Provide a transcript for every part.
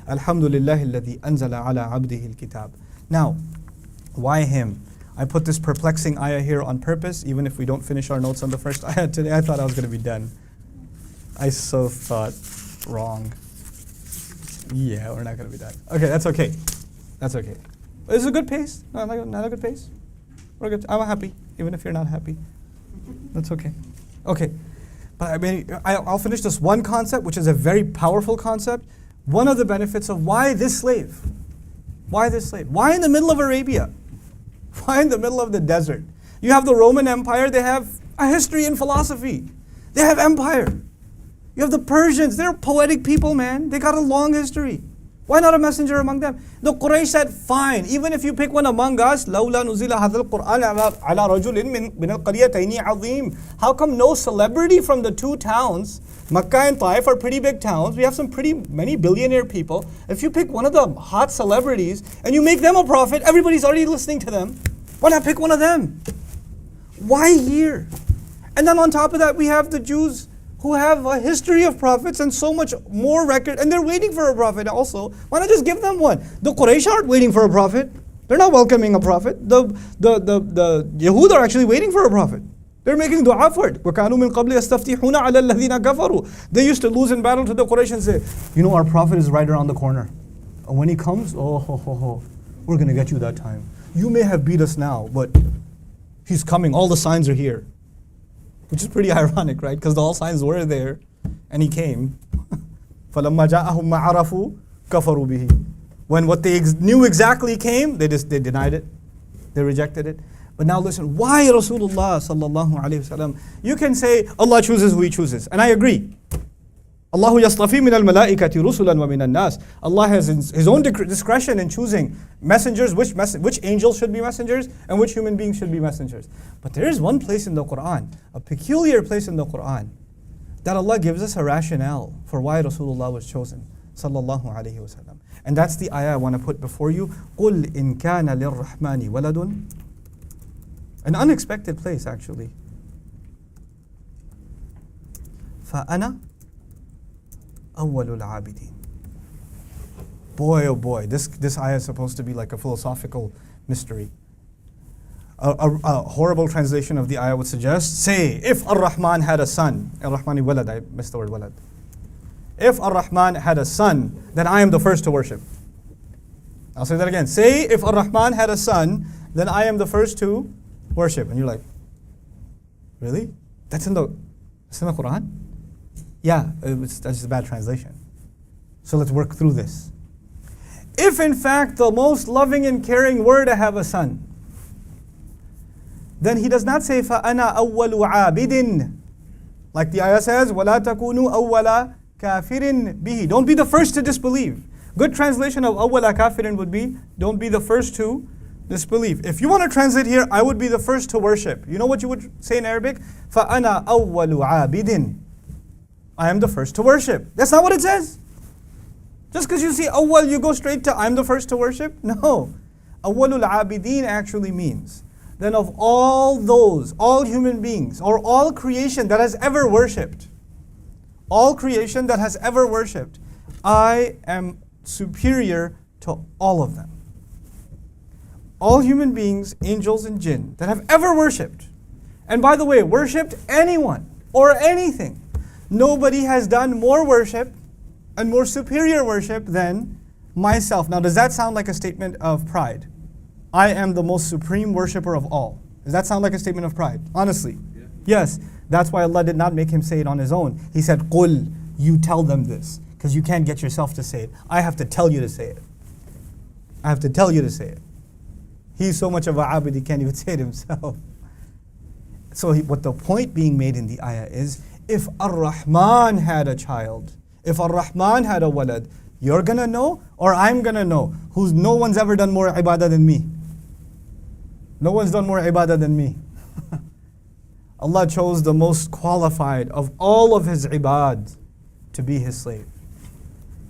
Alhamdulillahi alladhi anzala ala abdihi al-kitab. Now, why him? I put this perplexing ayah here on purpose, even if we don't finish our notes on the first ayah today. I thought I was going to be done. I so thought wrong. Yeah, we're not going to be done. Okay, that's okay. That's okay. Is it a good pace? Not a good pace? We're good. I'm happy, even if you're not happy. That's okay. Okay. But I mean, I'll finish this one concept, which is a very powerful concept. One of the benefits of why this slave? Why this slave? Why in the middle of Arabia? Why in the middle of the desert? You have the Roman Empire, they have a history in philosophy. They have empire. You have the Persians, they're poetic people, man. They got a long history. Why not a messenger among them? The Quraysh said, fine, even if you pick one among us, لَوْلَا نُزِلَ هَذَا الْقُرْآنَ عَلَى رَجُلٍ مِّنَ الْقَرْيَتَيْنِ عَظِيمٍ. How come no celebrity from the two towns, Makkah and Taif are pretty big towns, we have some many billionaire people. If you pick one of the hot celebrities and you make them a prophet, everybody's already listening to them. Why not pick one of them? Why here? And then on top of that, we have the Jews who have a history of prophets and so much more record, and they're waiting for a prophet also. Why not just give them one? The Quraysh aren't waiting for a prophet. They're not welcoming a prophet. The Yahud are actually waiting for a prophet. They're making dua for it. وَكَانُوا مِن قَبْلِ يَسْتَفْتِحُونَ عَلَى الَّذِينَ كَفَرُوا. They used to lose in battle to the Quraysh and say, you know, our prophet is right around the corner. And when he comes, we're going to get you that time. You may have beat us now, but he's coming. All the signs are here. Which is pretty ironic, right? Because all signs were there, and he came. فَلَمَّا جَاءَهُمْ مَا عَرَفُوا كَفَرُوا بِهِ. When what they knew exactly came, they denied it. They rejected it. But now listen, why Rasulullah sallallahu alayhi wasallam? You can say, Allah chooses who He chooses. And I agree. Allahu yastafi min al-malaikati rusulan wa min al-nas. Allah has His own discretion in choosing messengers, which angels should be messengers, and which human beings should be messengers. But there is one place in the Quran, a peculiar place in the Quran, that Allah gives us a rationale for why Rasulullah was chosen, sallallahu alayhi wasallam. And that's the ayah I want to put before you. قُلْ إِن كَانَ لِلرَّحْمَنِ وَلَدٌ. An unexpected place, actually. فَأَنَا أَوَّلُ الْعَابِدِينَ. Boy, oh boy, this ayah is supposed to be like a philosophical mystery. A horrible translation of the ayah would suggest, say, if Ar-Rahman had a son, Ar-Rahmani walad, I missed the word walad. If Ar-Rahman had a son, then I am the first to worship. I'll say that again. Say, if Ar-Rahman had a son, then I am the first to worship. And you're like, really? That's in the Quran? Yeah, that's just a bad translation. So let's work through this. If in fact the most loving and caring were to have a son, then he does not say فَأَنَا أَوَّلُ عَابِدٍ. Like the ayah says, وَلَا تَكُونُوا أَوَّلَ كَافِرٍ بِهِ. Don't be the first to disbelieve. Good translation of أَوَّلَ كَافِرٍ would be, don't be the first to disbelieve. If you want to translate here, I would be the first to worship. You know what you would say in Arabic? فَأَنَا أَوَّلُ عَابِدٍ. I am the first to worship. That's not what it says. Just because you see awwal, you go straight to I'm the first to worship? No. Awwalul abidin actually means then of all those, all human beings, or all creation that has ever worshipped, all creation that has ever worshipped, I am superior to all of them. All human beings, angels and jinn, that have ever worshipped, and by the way, worshipped anyone or anything, nobody has done more worship and more superior worship than myself. Now, does that sound like a statement of pride? I am the most supreme worshipper of all. Does that sound like a statement of pride? Honestly. Yeah. Yes. That's why Allah did not make him say it on his own. He said, قُل, you tell them this. Because you can't get yourself to say it. I have to tell you to say it. I have to tell you to say it. He's so much of a abid, he can't even say it himself. So what the point being made in the ayah is, if Ar-Rahman had a child, if Ar-Rahman had a walad, you're going to know or I'm going to know who's no one's ever done more ibadah than me. No one's done more ibadah than me. Allah chose the most qualified of all of His ibad to be His slave.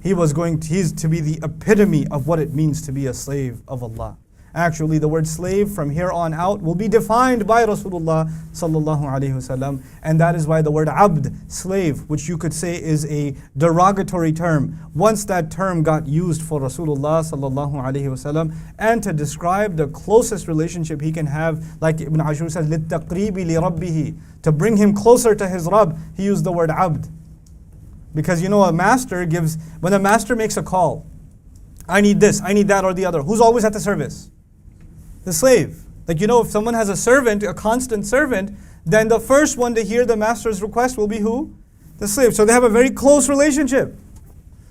He's to be the epitome of what it means to be a slave of Allah. Actually, the word slave from here on out will be defined by Rasulullah sallallahu alaihi wasallam, and that is why the word abd, slave, which you could say is a derogatory term, once that term got used for Rasulullah sallallahu alaihi wasallam, and to describe the closest relationship he can have, like Ibn Ashur says, لِلتَّقْرِيبِ لِرَبِّهِ, to bring him closer to his Rabb, he used the word abd. Because a master gives, when a master makes a call, I need this, I need that or the other, who's always at the service? The slave. Like if someone has a servant, a constant servant, then the first one to hear the master's request will be who? The slave. So they have a very close relationship.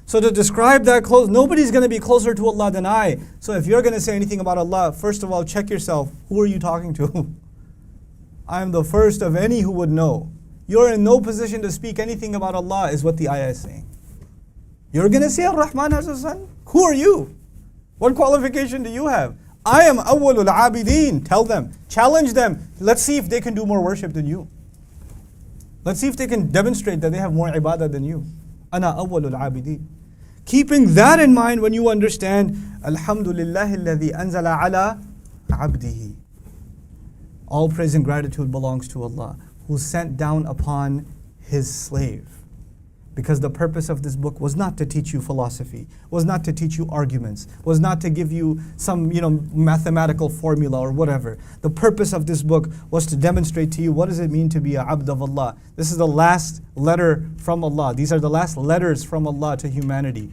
So to describe that close, nobody's going to be closer to Allah than I. So if you're going to say anything about Allah, first of all, check yourself. Who are you talking to? I am the first of any who would know. You're in no position to speak anything about Allah, is what the ayah is saying. You're going to say Ar-Rahman has a son? Who are you? What qualification do you have? I am awwalul abideen. Tell them, challenge them. Let's see if they can do more worship than you. Let's see if they can demonstrate that they have more ibadah than you. Ana awwalul abideen. Keeping that in mind when you understand, Alhamdulillah alladhi anzala ala abdihi. All praise and gratitude belongs to Allah, who sent down upon His slave. Because the purpose of this book was not to teach you philosophy, was not to teach you arguments, was not to give you some mathematical formula or whatever. The purpose of this book was to demonstrate to you what does it mean to be a abd of Allah. This is the last letter from Allah. These are the last letters from Allah to humanity.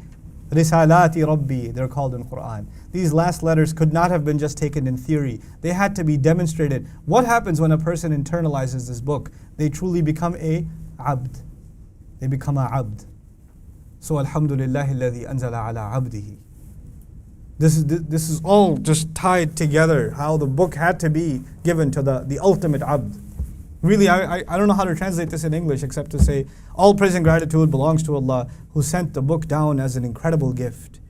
Risalati Rabbi, they're called in Quran. These last letters could not have been just taken in theory. They had to be demonstrated. What happens when a person internalizes this book? They truly become a abd. They become a abd. So Alhamdulillah alladhi anzala ala abdihi. This is all just tied together, how the book had to be given to the ultimate abd. Really, I don't know how to translate this in English except to say, all praise and gratitude belongs to Allah, who sent the book down as an incredible gift,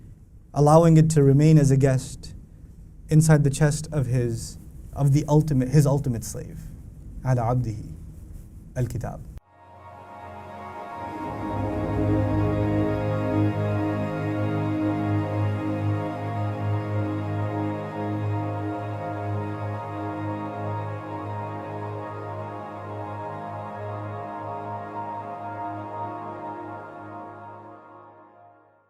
allowing it to remain as a guest inside the chest of his ultimate slave, ala abdihi, al-kitab.